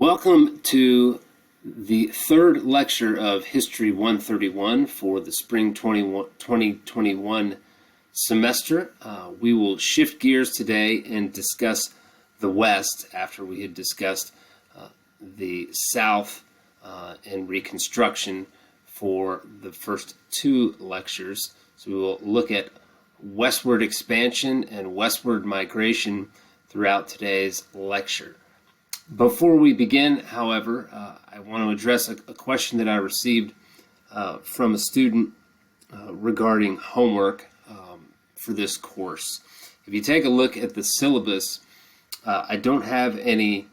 Welcome to the third lecture of History 131 for the Spring 2021 semester. We will shift gears today and discuss the West after we had discussed the South and Reconstruction for the first two lectures. So we will look at westward expansion and westward migration throughout today's lecture. Before we begin, however, I want to address a question that I received from a student regarding homework for this course. If you take a look at the syllabus, I don't have any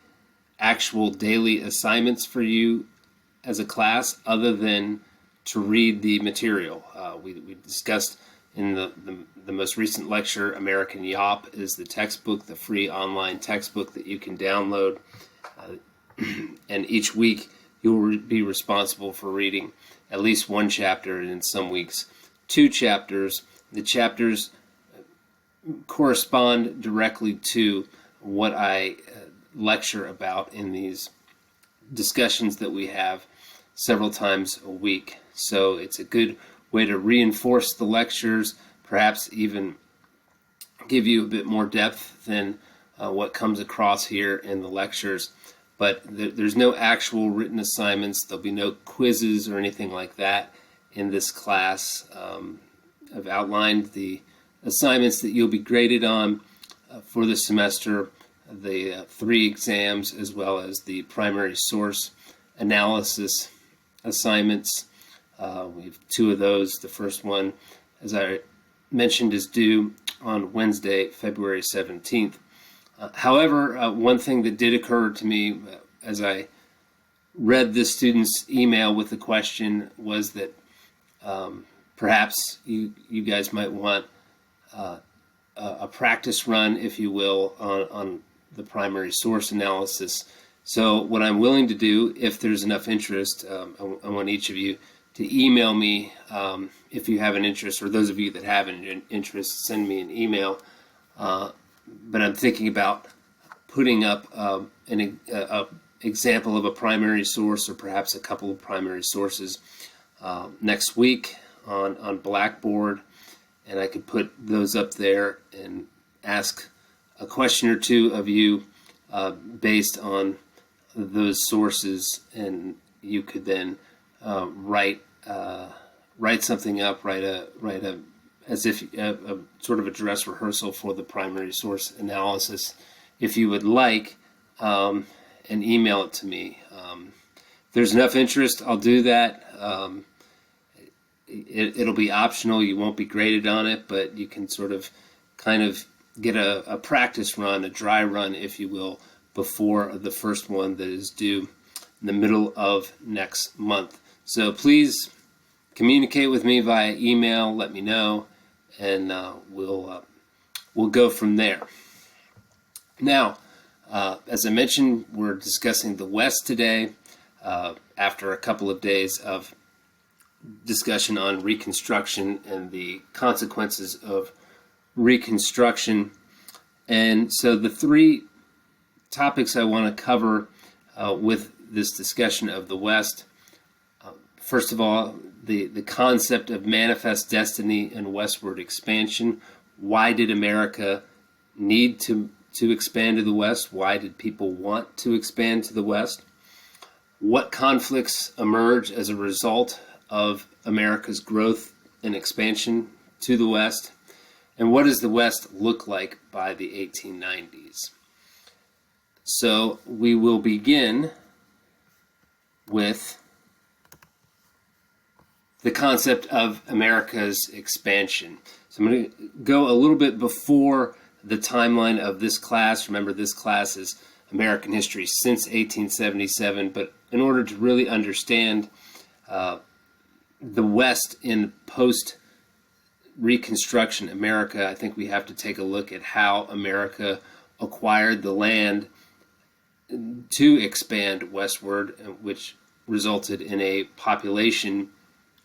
actual daily assignments for you as a class other than to read the material. We discussed in the most recent lecture, American Yawp is the textbook, the free online textbook that you can download. And each week you'll be responsible for reading at least one chapter, and in some weeks two chapters. The chapters correspond directly to what I lecture about in these discussions that we have several times a week. So it's a good way to reinforce the lectures, perhaps even give you a bit more depth than what comes across here in the lectures. But there's no actual written assignments. There'll be no quizzes or anything like that in this class. I've outlined the assignments that you'll be graded on for the semester, the three exams, as well as the primary source analysis assignments. We have two of those. The first one, as I mentioned, is due on Wednesday, February 17th. However, one thing that did occur to me as I read this student's email with the question was that perhaps you guys might want a practice run, if you will, on the primary source analysis. So what I'm willing to do, if there's enough interest, I want each of you to email me if you have an interest, or those of you that have an interest, send me an email. But I'm thinking about putting up an example of a primary source, or perhaps a couple of primary sources next week on Blackboard, and I could put those up there and ask a question or two of you based on those sources, and you could then write something up, write a as if a sort of a dress rehearsal for the primary source analysis, if you would like, and email it to me. If there's enough interest, I'll do that. It'll be optional. You won't be graded on it, but you can sort of kind of get a practice run, a dry run, if you will, before the first one that is due in the middle of next month. So please communicate with me via email, let me know, and we'll go from there. Now, as I mentioned, we're discussing the West today after a couple of days of discussion on Reconstruction and the consequences of Reconstruction. And so the three topics I want to cover with this discussion of the West. First of all, the concept of manifest destiny and westward expansion. Why did America need to expand to the West? Why did people want to expand to the West? What conflicts emerge as a result of America's growth and expansion to the West? And what does the West look like by the 1890s? So we will begin with the concept of America's expansion. So I'm going to go a little bit before the timeline of this class. Remember, this class is American history since 1877, but in order to really understand the West in post-Reconstruction America, I think we have to take a look at how America acquired the land to expand westward, which resulted in a population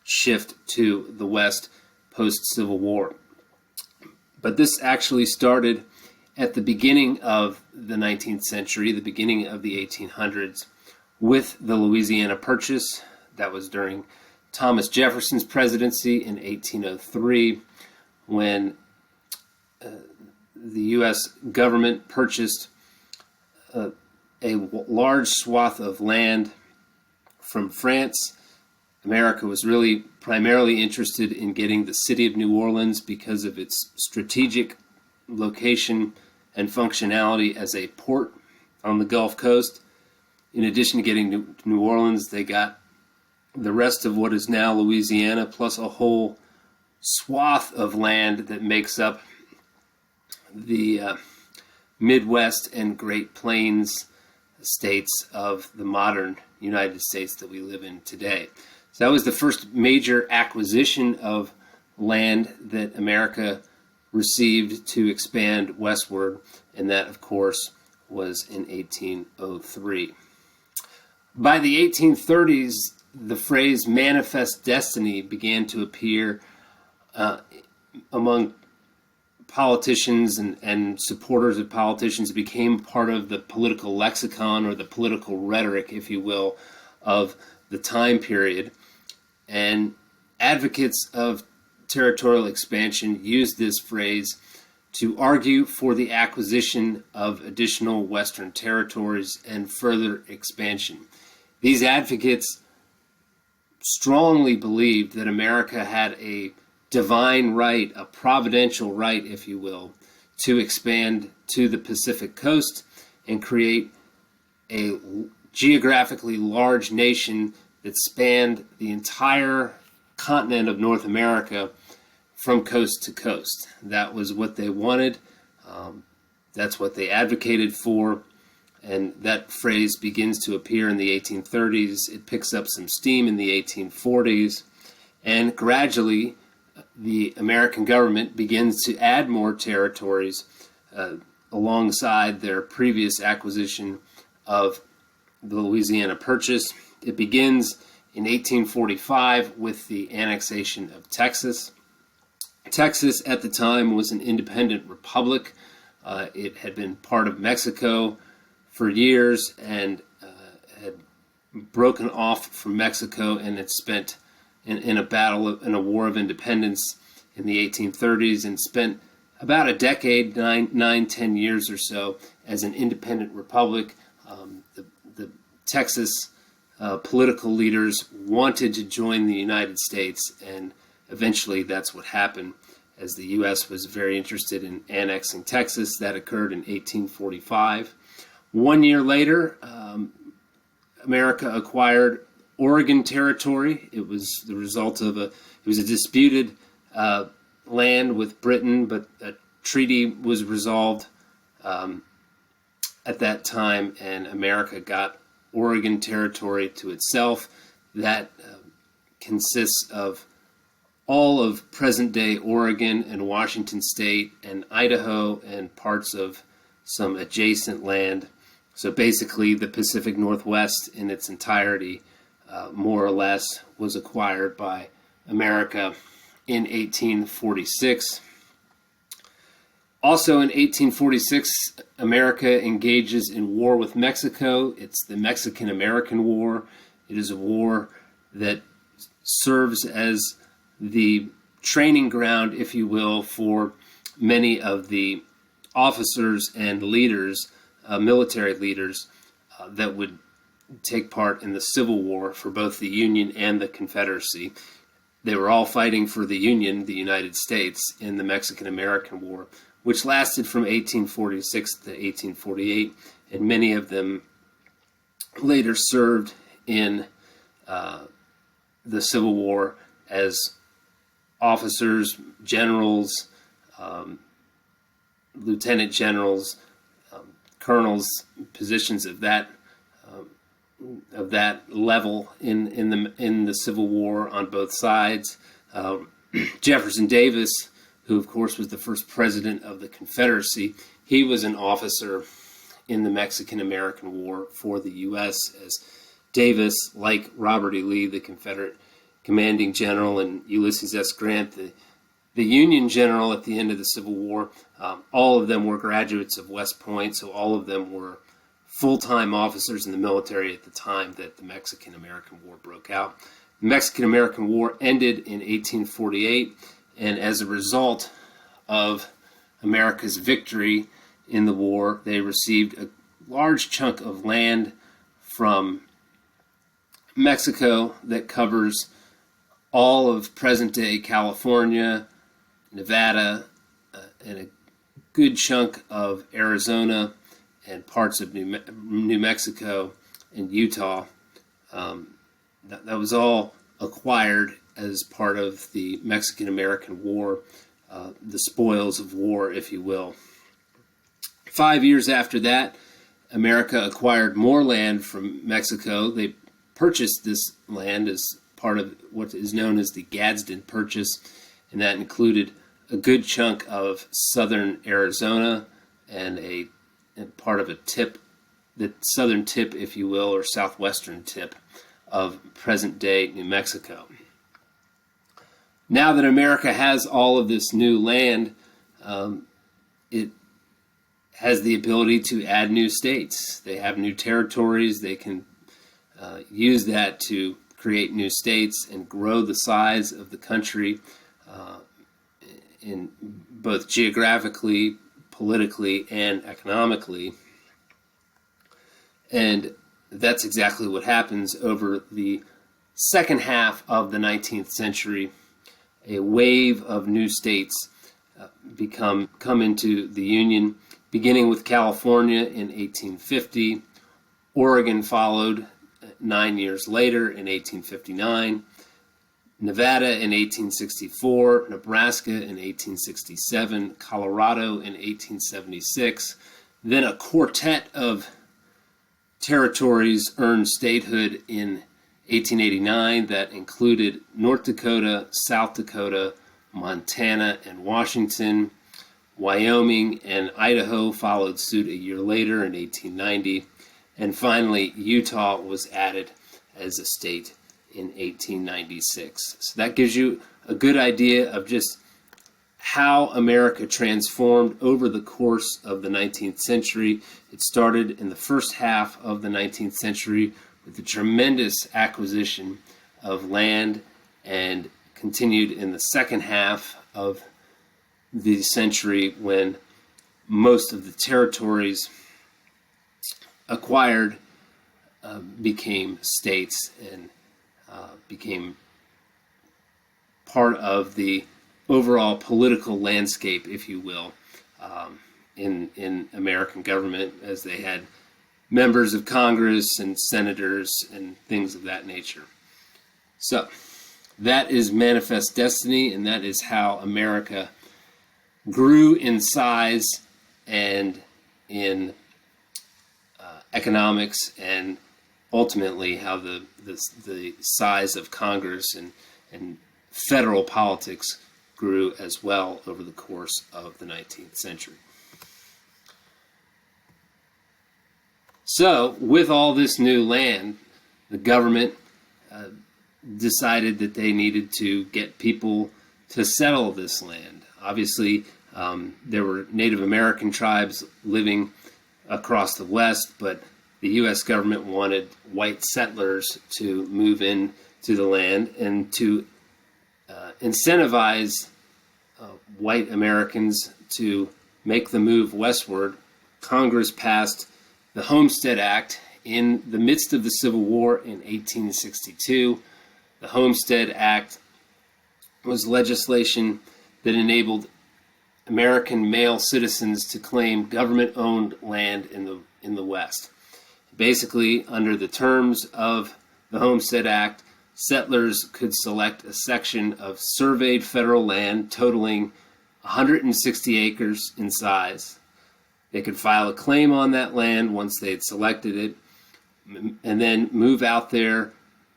shift to the West post-Civil War. But this actually started at the beginning of the 19th century, the beginning of the 1800s, with the Louisiana Purchase. That was during Thomas Jefferson's presidency in 1803, when the U.S. government purchased a large swath of land from France. America was really primarily interested in getting the city of New Orleans because of its strategic location and functionality as a port on the Gulf Coast. In addition to getting New Orleans, they got the rest of what is now Louisiana, plus a whole swath of land that makes up the Midwest and Great Plains states of the modern United States that we live in today. So that was the first major acquisition of land that America received to expand westward, and that, of course, was in 1803. By the 1830s, the phrase manifest destiny began to appear among politicians and supporters of politicians. It became part of the political lexicon, or the political rhetoric, if you will, of the time period. And advocates of territorial expansion used this phrase to argue for the acquisition of additional Western territories and further expansion. These advocates strongly believed that America had a divine right, a providential right, if you will, to expand to the Pacific coast and create a geographically large nation that spanned the entire continent of North America from coast to coast. That was what they wanted. That's what they advocated for. And that phrase begins to appear in the 1830s. It picks up some steam in the 1840s. And gradually, the American government begins to add more territories alongside their previous acquisition of the Louisiana Purchase. It begins in 1845 with the annexation of Texas. Texas at the time was an independent republic. It had been part of Mexico for years and had broken off from Mexico, and had spent in a war of independence in the 1830s, and spent about a decade, 10 years or so, as an independent republic. The Texas political leaders wanted to join the United States, and eventually that's what happened, as the U.S. was very interested in annexing Texas. That occurred in 1845. 1 year later, America acquired Oregon Territory. It was the result of a disputed land with Britain, but a treaty was resolved at that time, and America got Oregon Territory to itself. That consists of all of present-day Oregon and Washington State and Idaho and parts of some adjacent land. So basically, the Pacific Northwest in its entirety, more or less, was acquired by America in 1846. Also in 1846, America engages in war with Mexico. It's the Mexican-American War. It is a war that serves as the training ground, if you will, for many of the officers and leaders, military leaders, that would take part in the Civil War for both the Union and the Confederacy. They were all fighting for the Union, the United States, in the Mexican-American War, which lasted from 1846 to 1848, and many of them later served in the Civil War as officers, generals, lieutenant generals, colonels, positions of that level in the Civil War on both sides. Jefferson Davis, who of course was the first president of the Confederacy, he was an officer in the Mexican-American War for the U.S. as Davis, like Robert E. Lee, the Confederate commanding general, and Ulysses S. Grant, the the Union general at the end of the Civil War, all of them were graduates of West Point, so all of them were full-time officers in the military at the time that the Mexican-American War broke out. The Mexican-American War ended in 1848, and as a result of America's victory in the war, they received a large chunk of land from Mexico that covers all of present-day California, Nevada, and a good chunk of Arizona and parts of New Mexico and Utah. That was all acquired as part of the Mexican-American War, the spoils of war, if you will. 5 years after that, America acquired more land from Mexico. They purchased this land as part of what is known as the Gadsden Purchase, and that included a good chunk of southern Arizona and part of a tip, the southern tip, if you will, or southwestern tip of present-day New Mexico. Now that America has all of this new land, it has the ability to add new states. They have new territories. They can use that to create new states and grow the size of the country in both geographically, politically, and economically. And that's exactly what happens over the second half of the 19th century. A wave of new states come into the Union, beginning with California in 1850. Oregon followed 9 years later in 1859. Nevada in 1864, Nebraska in 1867, Colorado in 1876. Then a quartet of territories earned statehood in 1889 that included North Dakota, South Dakota, Montana, and Washington. Wyoming and Idaho followed suit a year later in 1890. And finally, Utah was added as a state in 1896. So that gives you a good idea of just how America transformed over the course of the 19th century. It started in the first half of the 19th century with the tremendous acquisition of land and continued in the second half of the century when most of the territories acquired became states and became part of the overall political landscape, if you will, in American government, as they had members of Congress and senators and things of that nature. So that is Manifest Destiny, and that is how America grew in size and in economics, and ultimately how the size of Congress and federal politics grew as well over the course of the 19th century. So, with all this new land, the government decided that they needed to get people to settle this land. Obviously, there were Native American tribes living across the West, but the U.S. government wanted white settlers to move in to the land, and to incentivize white Americans to make the move westward. Congress passed the Homestead Act in the midst of the Civil War in 1862. The Homestead Act was legislation that enabled American male citizens to claim government-owned land in the West. Basically, under the terms of the Homestead Act, settlers could select a section of surveyed federal land totaling 160 acres in size. They could file a claim on that land once they had selected it, and then move out there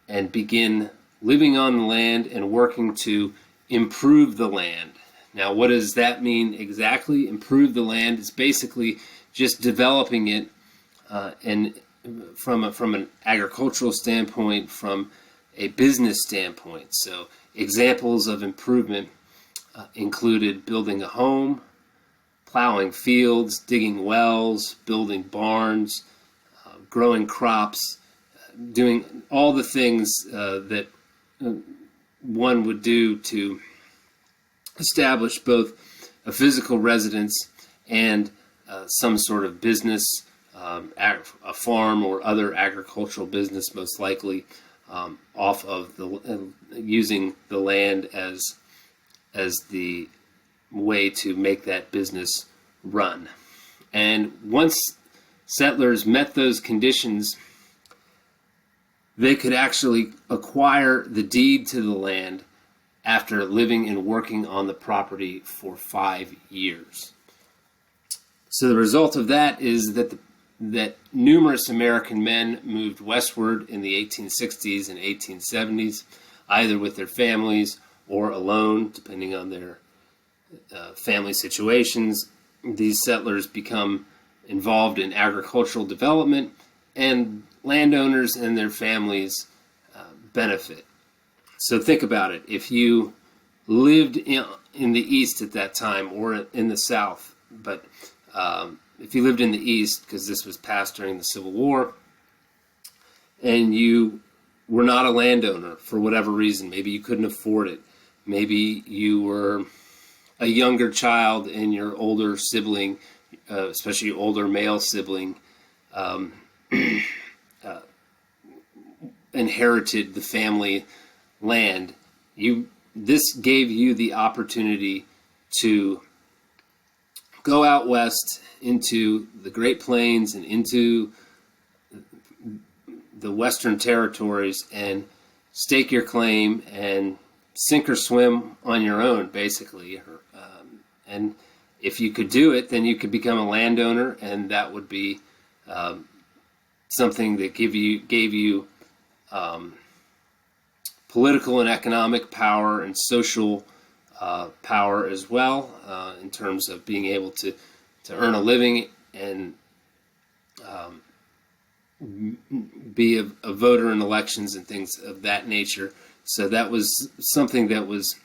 and begin living on the land and working to improve the land. Now, what does that mean exactly? Improve the land is basically just developing it, and from an agricultural standpoint, from a business standpoint. So examples of improvement included building a home, plowing fields, digging wells, building barns, growing crops, doing all the things that one would do to establish both a physical residence and some sort of business, a farm or other agricultural business, most likely, off of using the land as the way to make that business run. And once settlers met those conditions, they could actually acquire the deed to the land after living and working on the property for 5 years. So the result of that is that numerous American men moved westward in the 1860s and 1870s, either with their families or alone, depending on their family situations. These settlers become involved in agricultural development, and landowners and their families benefit. So think about it. If you lived in the East at that time, or in the South, but if you lived in the East, because this was passed during the Civil War, and you were not a landowner for whatever reason, maybe you couldn't afford it, maybe you were a younger child and your older sibling, especially your older male sibling, inherited the family land, this gave you the opportunity to go out west into the Great Plains and into the Western Territories and stake your claim and sink or swim on your own, basically. And if you could do it, then you could become a landowner, and that would be something that gave you political and economic power and social power as well, in terms of being able to earn a living and be a voter in elections and things of that nature. So that was something that was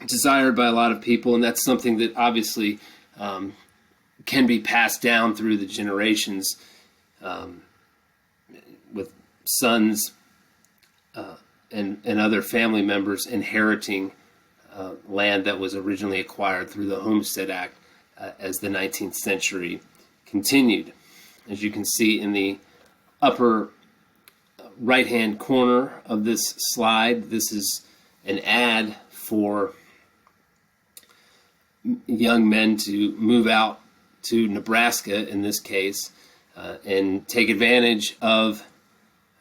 desired by a lot of people, and that's something that obviously can be passed down through the generations, with sons and other family members inheriting land that was originally acquired through the Homestead Act as the 19th century continued. As you can see in the upper right-hand corner of this slide, this is an ad for young men to move out to Nebraska, in this case, and take advantage of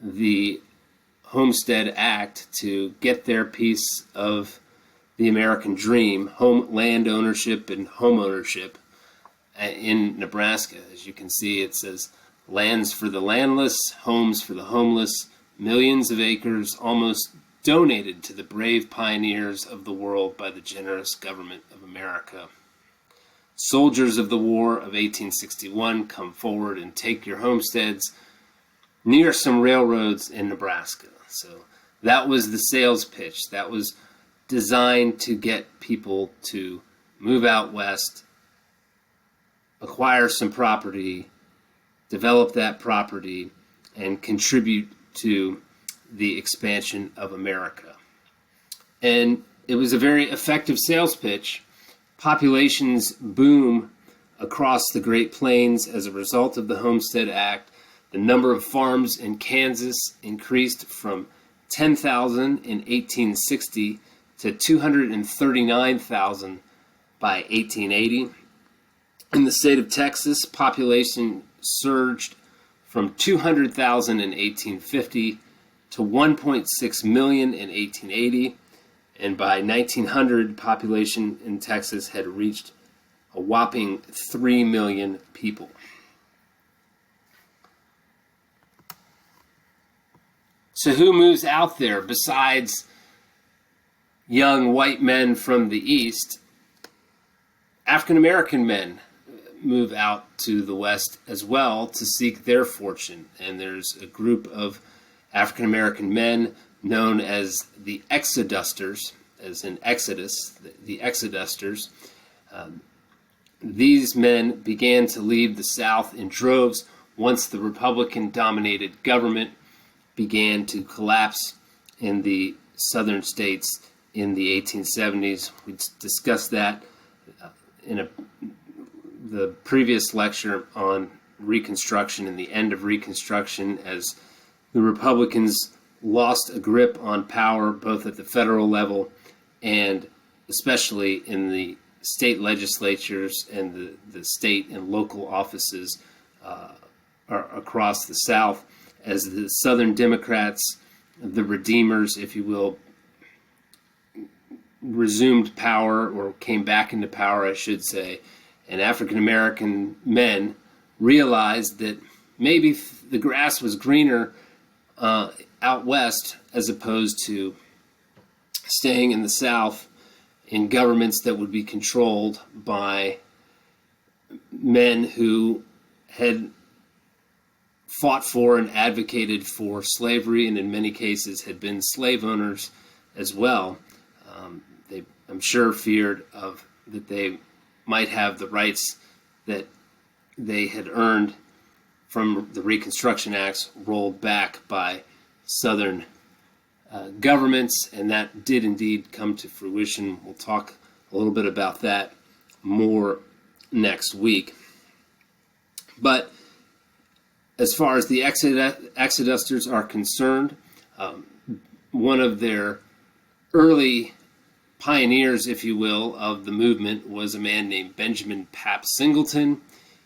the Homestead Act to get their piece of the American dream, land ownership and home ownership in Nebraska. As you can see, it says lands for the landless, homes for the homeless, millions of acres almost donated to the brave pioneers of the world by the generous government of America. Soldiers of the War of 1861, come forward and take your homesteads near some railroads in Nebraska. So that was the sales pitch. That was designed to get people to move out west, acquire some property, develop that property, and contribute to the expansion of America. And it was a very effective sales pitch. Populations boom across the Great Plains as a result of the Homestead Act. The number of farms in Kansas increased from 10,000 in 1860 to 239,000 by 1880. In the state of Texas, population surged from 200,000 in 1850 to 1.6 million in 1880, and by 1900, population in Texas had reached a whopping 3 million people. So who moves out there besides young white men from the East? African American men move out to the West as well to seek their fortune. And there's a group of African American men known as the Exodusters, as in Exodus, the Exodusters. These men began to leave the South in droves once the Republican-dominated government began to collapse in the southern states in the 1870s. We discussed that in the previous lecture on Reconstruction and the end of Reconstruction, as the Republicans lost a grip on power both at the federal level and especially in the state legislatures and the state and local offices across the South, as the Southern Democrats, the Redeemers, if you will, resumed power, or came back into power, I should say, and African American men realized that maybe the grass was greener out west as opposed to staying in the South in governments that would be controlled by men who had fought for and advocated for slavery, and in many cases had been slave owners as well. They, I'm sure, feared that they might have the rights that they had earned from the Reconstruction Acts rolled back by Southern governments, and that did indeed come to fruition. We'll talk a little bit about that more next week. But as far as the Exodusters are concerned, one of their early pioneers, if you will, of the movement was a man named Benjamin Pap Singleton.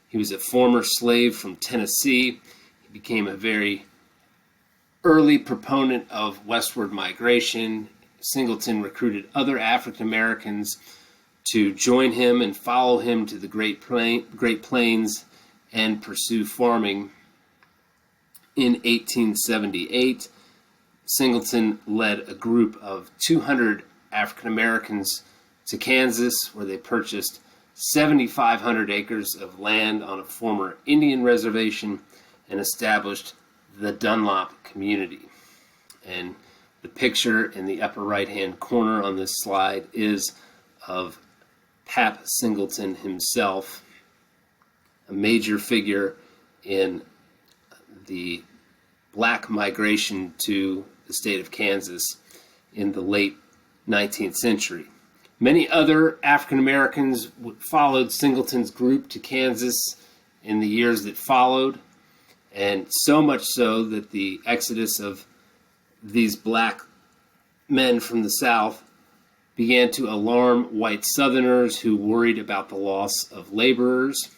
He was a former slave from Tennessee. He became a very early proponent of westward migration. Singleton recruited other African Americans to join him and follow him to the Great Plains and pursue farming. In 1878, Singleton led a group of 200 African Americans to Kansas, where they purchased 7,500 acres of land on a former Indian reservation and established the Dunlop community. And the picture in the upper right-hand corner on this slide is of Pap Singleton himself, a major figure in the black migration to the state of Kansas in the late 19th century. Many other African Americans followed Singleton's group to Kansas in the years that followed, and so much so that the exodus of these black men from the South began to alarm white Southerners who worried about the loss of laborers.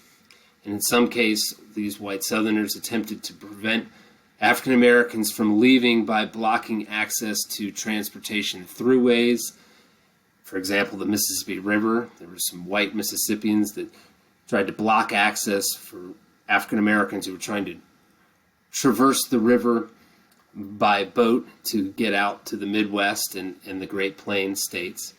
And in some cases, these white Southerners attempted to prevent African Americans from leaving by blocking access to transportation throughways. For example, the Mississippi River. There were some white Mississippians that tried to block access for African Americans who were trying to traverse the river by boat to get out to the Midwest and the Great Plains states.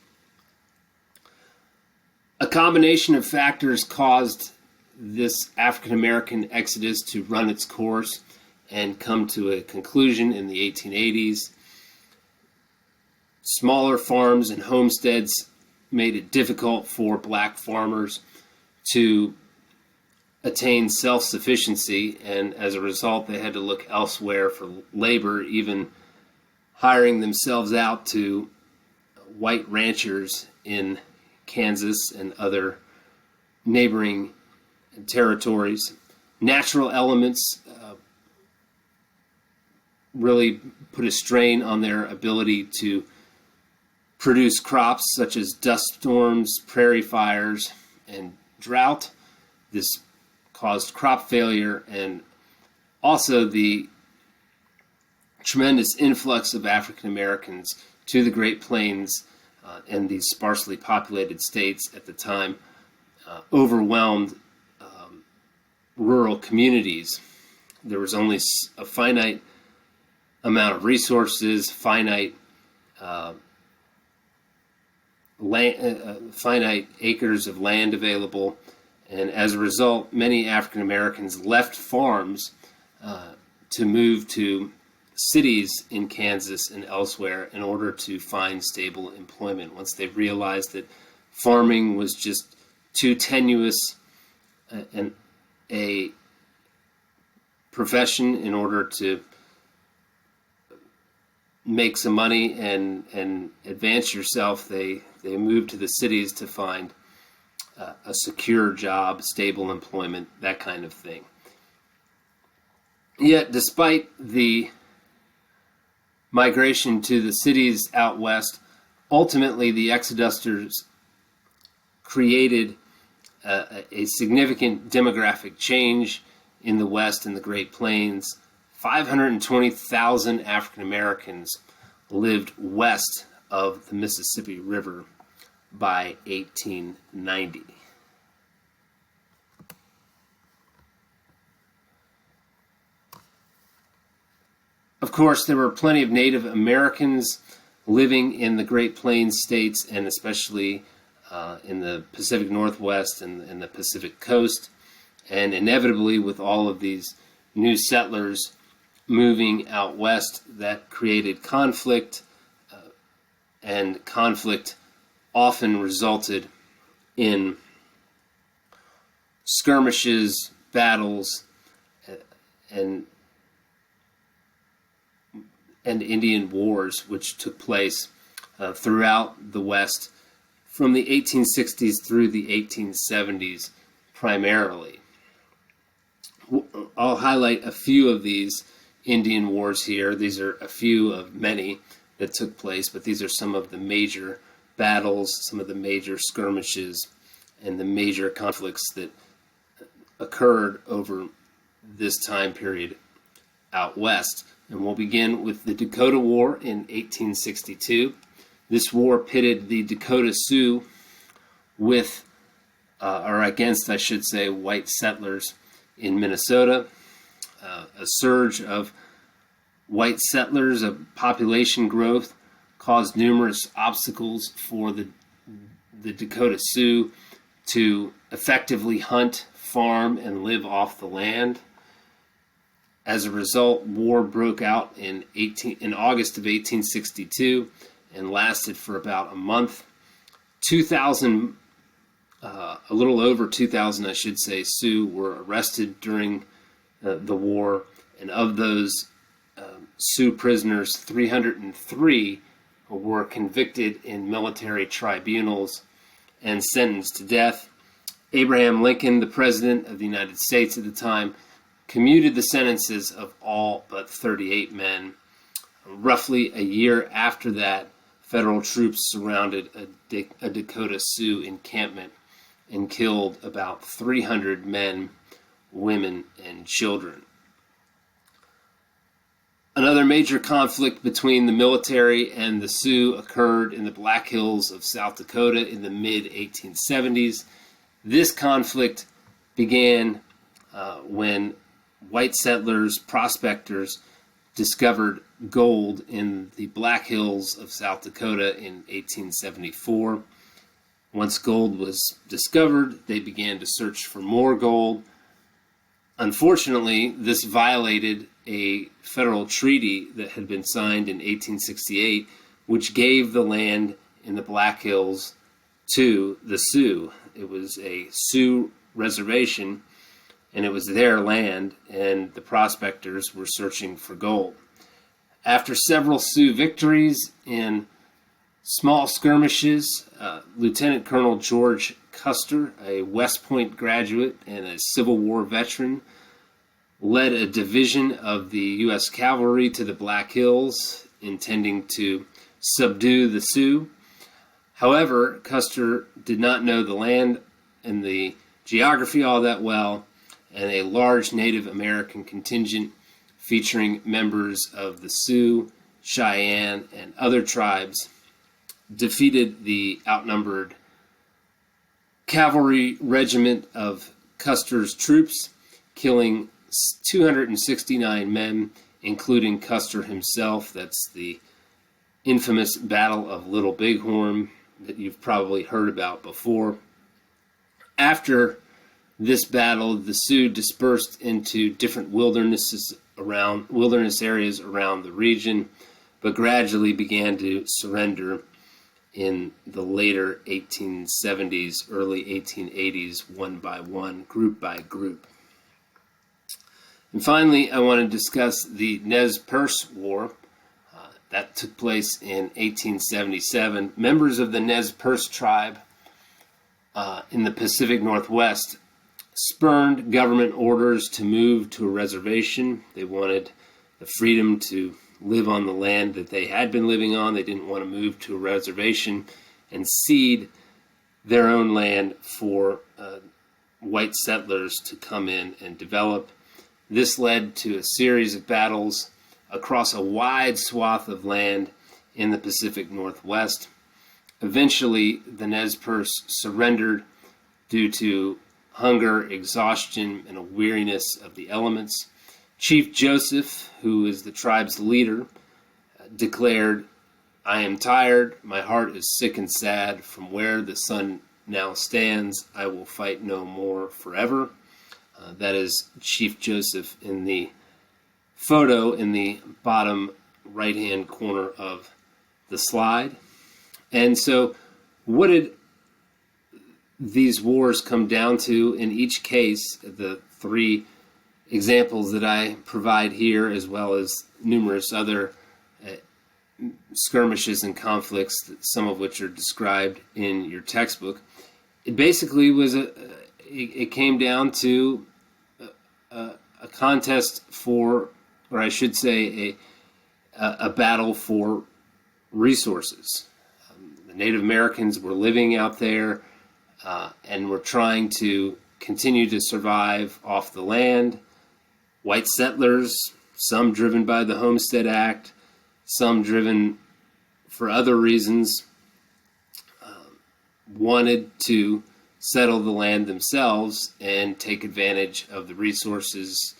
A combination of factors caused this African American exodus to run its course and come to a conclusion in the 1880s. Smaller farms and homesteads made it difficult for black farmers to attain self-sufficiency, and as a result they had to look elsewhere for labor, even hiring themselves out to white ranchers in Kansas and other neighboring territories. Natural elements really put a strain on their ability to produce crops, such as dust storms, prairie fires, and drought. This caused crop failure, and also the tremendous influx of African Americans to the Great Plains and these sparsely populated states at the time overwhelmed rural communities. There was only a finite amount of resources, finite acres of land available, and as a result, many African Americans left farms to move to cities in Kansas and elsewhere in order to find stable employment. Once they realized that farming was just too tenuous and a profession in order to make some money and advance yourself, they moved to the cities to find a secure job, stable employment, that kind of thing. Yet, despite the migration to the cities out west, ultimately the exodusters created a significant demographic change in the West and the Great Plains. 520,000 African Americans lived west of the Mississippi River by 1890. Of course, there were plenty of Native Americans living in the Great Plains states, and especially in the Pacific Northwest and the Pacific Coast. And inevitably, with all of these new settlers moving out west, that created conflict, and conflict often resulted in skirmishes, battles, and Indian wars, which took place throughout the West from the 1860s through the 1870s primarily. I'll highlight a few of these Indian wars here. These are a few of many that took place, but these are some of the major battles, some of the major skirmishes, and the major conflicts that occurred over this time period out west. And we'll begin with the Dakota War in 1862. This war pitted the Dakota Sioux with, or against, I should say, white settlers in Minnesota. A surge of white settlers, of population growth, caused numerous obstacles for the Dakota Sioux to effectively hunt, farm, and live off the land. As a result, war broke out in August of 1862 and lasted for about a month. 2,000, a little over 2,000, I should say, Sioux were arrested during the war, and of those Sioux prisoners, 303 were convicted in military tribunals and sentenced to death. Abraham Lincoln, the President of the United States at the time, commuted the sentences of all but 38 men. Roughly a year after that, federal troops surrounded a Dakota Sioux encampment and killed about 300 men, women, and children. Another major conflict between the military and the Sioux occurred in the Black Hills of South Dakota in the mid-1870s. This conflict began when white settlers, prospectors, discovered gold in the Black Hills of South Dakota in 1874. Once gold was discovered, they began to search for more gold. Unfortunately, this violated a federal treaty that had been signed in 1868, which gave the land in the Black Hills to the Sioux. It was a Sioux reservation, and it was their land, and the prospectors were searching for gold. After several Sioux victories in small skirmishes, Lieutenant Colonel George Custer, a West Point graduate and a Civil War veteran, led a division of the U.S. cavalry to the Black Hills, intending to subdue the Sioux. However, Custer did not know the land and the geography all that well, and a large Native American contingent featuring members of the Sioux, Cheyenne, and other tribes defeated the outnumbered cavalry regiment of Custer's troops, killing 269 men, including Custer himself. That's the infamous Battle of Little Bighorn that you've probably heard about before. After this battle, the Sioux dispersed into different wildernesses areas around the region, but gradually began to surrender in the later 1870s, early 1880s, one by one, group by group. And finally, I want to discuss the Nez Perce War. That took place in 1877. Members of the Nez Perce tribe in the Pacific Northwest spurned government orders to move to a reservation. They wanted the freedom to live on the land that they had been living on. They didn't want to move to a reservation and cede their own land for white settlers to come in and develop. This led to a series of battles across a wide swath of land in the Pacific Northwest. Eventually, the Nez Perce surrendered due to hunger, exhaustion, and a weariness of the elements. Chief Joseph, who is the tribe's leader, declared, "I am tired, my heart is sick and sad. From where the sun now stands, I will fight no more forever." That is Chief Joseph in the photo in the bottom right-hand corner of the slide. And so what did these wars come down to? In each case, the three examples that I provide here, as well as numerous other skirmishes and conflicts, some of which are described in your textbook, it basically was it came down to a contest for, or I should say, a battle for resources. The Native Americans were living out there and were trying to continue to survive off the land. White settlers, some driven by the Homestead Act, some driven for other reasons, wanted to settle the land themselves and take advantage of the resources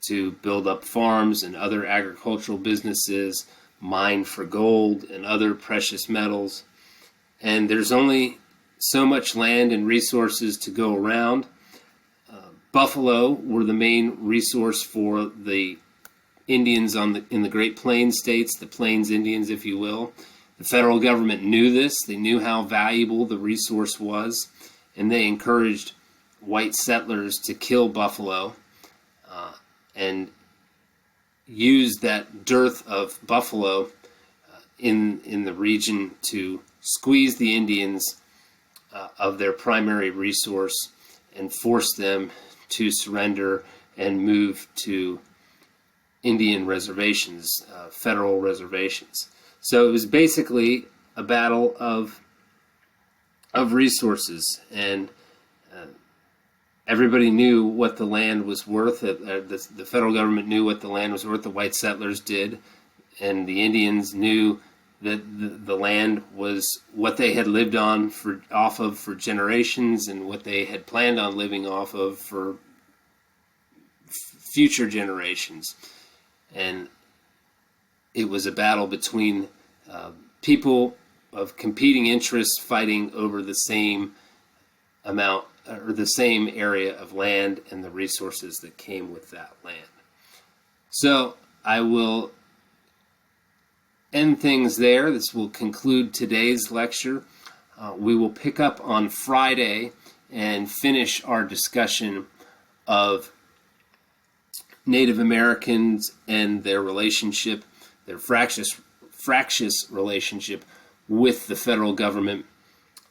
to build up farms and other agricultural businesses, mine for gold and other precious metals. And there's only so much land and resources to go around. Buffalo were the main resource for the Indians in the Great Plains states, the Plains Indians, if you will. The federal government knew this. They knew how valuable the resource was, and they encouraged white settlers to kill buffalo and use that dearth of buffalo in the region to squeeze the Indians of their primary resource and force them to surrender and move to Indian reservations, federal reservations. So it was basically a battle of resources, and everybody knew what the land was worth. The federal government knew what the land was worth. The white settlers did, and the Indians knew that the land was what they had lived off of for generations, and what they had planned on living off of for future generations. And it was a battle between people of competing interests fighting over the same amount or the same area of land and the resources that came with that land. So I will end things there. This will conclude today's lecture. We will pick up on Friday and finish our discussion of Native Americans and their relationship, their fractious relationship with the federal government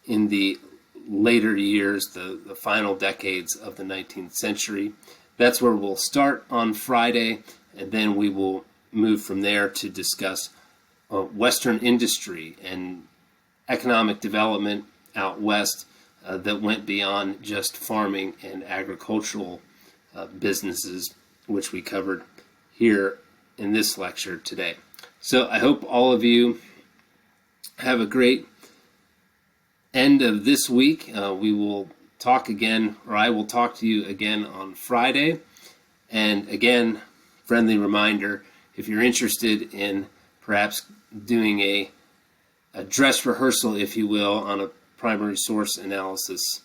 in the later years, the final decades of the 19th century. That's where we'll start on Friday, and then we will move from there to discuss Western industry and economic development out west that went beyond just farming and agricultural businesses, which we covered here in this lecture today. So I hope all of you have a great end of this week. We will talk again, or I will talk to you again on Friday. And again, friendly reminder, if you're interested in perhaps doing a dress rehearsal, if you will, on a primary source analysis,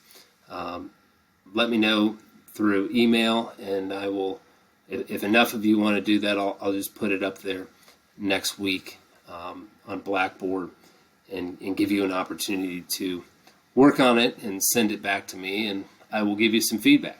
let me know through email, and I will if enough of you want to do that, I'll just put it up there next week on Blackboard and give you an opportunity to work on it and send it back to me, and I will give you some feedback.